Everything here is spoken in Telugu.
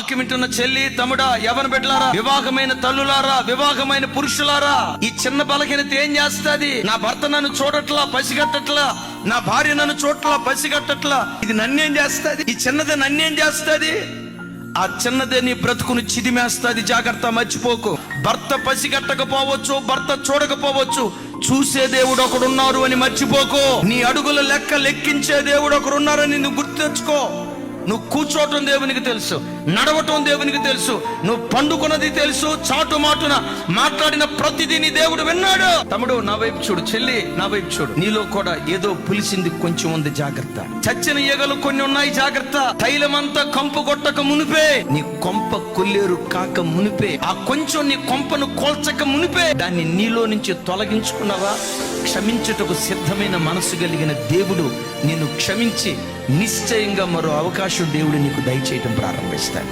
వాక్యం వింటున్న చెల్లి తమ్ముడా, యవన బిడ్డలారా, వివాహమైన తల్లులారా, వివాహమైన పురుషులారా, ఈ చిన్న బలహీనత ఏం చేస్తాది? నా భర్త నన్ను చూడట్లా, పసిగట్టట్లా, నా భార్య నన్ను చూడట్లా, పసిగట్టట్లా, ఇది నన్నేం చేస్తాది? ఈ చిన్నది నన్నేం చేస్తాది? ఆ చిన్నదే నీ బ్రతుకును చిదిమేస్తాది. జాగ్రత్త, మర్చిపోకు. భర్త పసిగట్టకపోవచ్చు, భర్త చూడకపోవచ్చు, చూసే దేవుడు ఒకడున్నారు అని మర్చిపోకు. నీ అడుగుల లెక్క లెక్కించే దేవుడు ఒకడున్నారని నువ్వు గుర్తు తెచ్చుకో. నువ్వు కూర్చోవటం దేవునికి తెలుసు, నడవటం దేవునికి తెలుసు, నువ్వు పండుకున్నది తెలుసు, చాటు మాటున మాట్లాడిన ప్రతిదీ నీ దేవుడు విన్నాడు. తమ్ముడు నా వైపు చూడు, చెల్లి నా వైపు చూడు. నీలో కూడా ఏదో పులిసింది కొంచెం ఉంది, జాగ్రత్త. చచ్చిన ఈగలు కొన్ని ఉన్నాయి, జాగ్రత్త. తైలమంతా కంపు కొట్టక మునిపే, నీ కొంప కొల్లేరు కాక మునిపే, ఆ కొంచెం నీ కొంపను కోల్చక మునిపే దాన్ని నీలో నుంచి తొలగించుకున్నావా? క్షమించుటకు సిద్ధమైన మనసు కలిగిన దేవుడు నిన్ను క్షమించి నిశ్చయంగా మరో అవకాశం దేవుడు నీకు దయచేయటం ప్రారంభిస్తాడు.